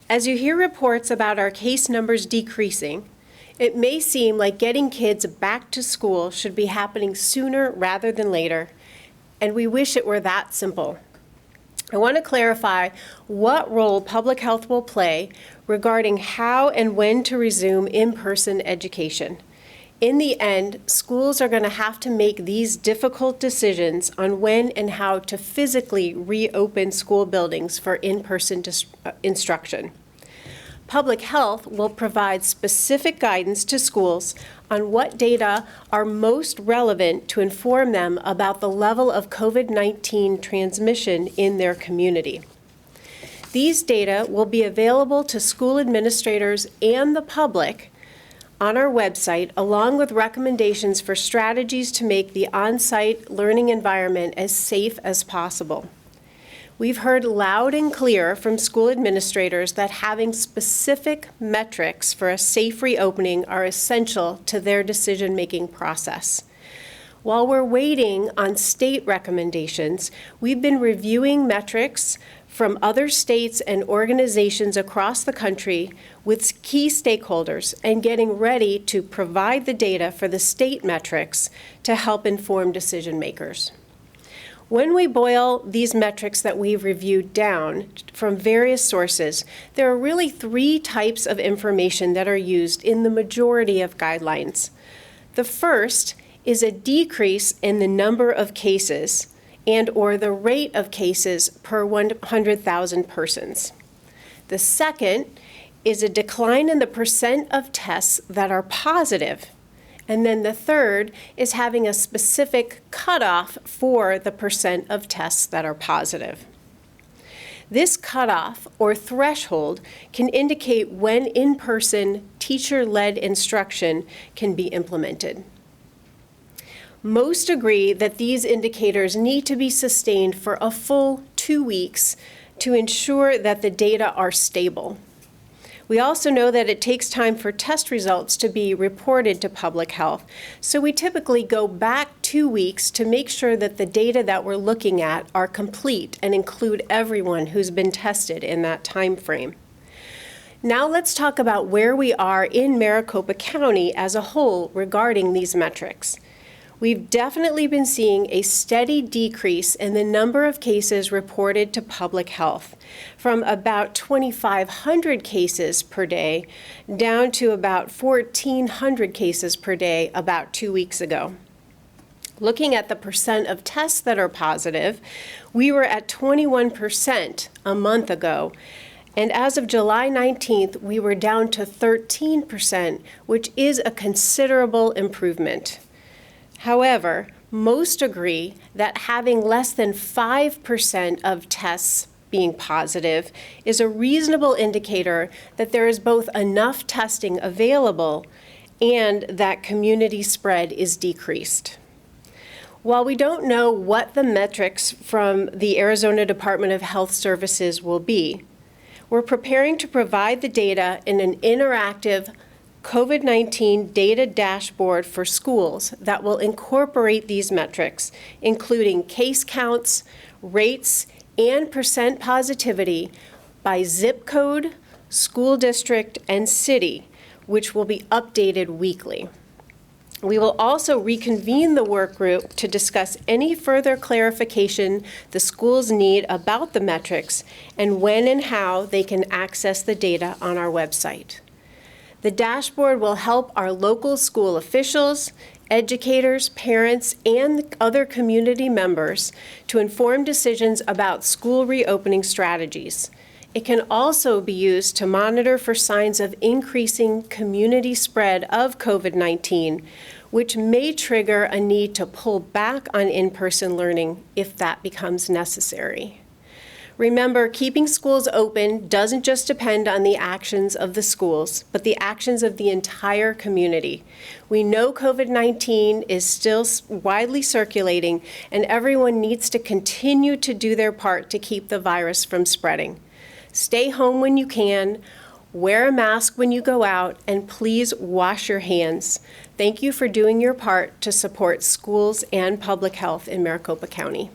As you hear reports about our case numbers decreasing, it may seem like getting kids back to school should be happening sooner rather than later, and we wish it were that simple. I want to clarify what role public health will play regarding how and when to resume in-person education. In the end, schools are going to have to make these difficult decisions on when and how to physically reopen school buildings for in-person instruction. Public health will provide specific guidance to schools on what data are most relevant to inform them about the level of COVID-19 transmission in their community. These data will be available to school administrators and the public on our website, along with recommendations for strategies to make the on-site learning environment as safe as possible. We've heard loud and clear from school administrators that having specific metrics for a safe reopening are essential to their decision-making process. While we're waiting on state recommendations, we've been reviewing metrics from other states and organizations across the country with key stakeholders and getting ready to provide the data for the state metrics to help inform decision makers. When we boil these metrics that we've reviewed down from various sources, there are really three types of information that are used in the majority of guidelines. The first is a decrease in the number of cases and or the rate of cases per 100,000 persons. The second is a decline in the percent of tests that are positive. And then the third is having a specific cutoff for the percent of tests that are positive. This cutoff or threshold can indicate when in-person teacher-led instruction can be implemented. Most agree that these indicators need to be sustained for a full 2 weeks to ensure that the data are stable. We also know that it takes time for test results to be reported to public health, so we typically go back 2 weeks to make sure that the data that we're looking at are complete and include everyone who's been tested in that time frame. Now let's talk about where we are in Maricopa County as a whole regarding these metrics. We've definitely been seeing a steady decrease in the number of cases reported to public health, from about 2,500 cases per day down to about 1,400 cases per day about 2 weeks ago. Looking at the percent of tests that are positive, we were at 21% a month ago. And as of July 19th, we were down to 13%, which is a considerable improvement. However, most agree that having less than 5% of tests being positive is a reasonable indicator that there is both enough testing available and that community spread is decreased. While we don't know what the metrics from the Arizona Department of Health Services will be, we're preparing to provide the data in an interactive COVID-19 data dashboard for schools that will incorporate these metrics, including case counts, rates, and percent positivity by zip code, school district, and city, which will be updated weekly. We will also reconvene the work group to discuss any further clarification the schools need about the metrics and when and how they can access the data on our website. The dashboard will help our local school officials, educators, parents, and other community members to inform decisions about school reopening strategies. It can also be used to monitor for signs of increasing community spread of COVID-19, which may trigger a need to pull back on in-person learning if that becomes necessary. Remember, keeping schools open doesn't just depend on the actions of the schools, but the actions of the entire community. We know COVID-19 is still widely circulating, and everyone needs to continue to do their part to keep the virus from spreading. Stay home when you can, wear a mask when you go out, and please wash your hands. Thank you for doing your part to support schools and public health in Maricopa County.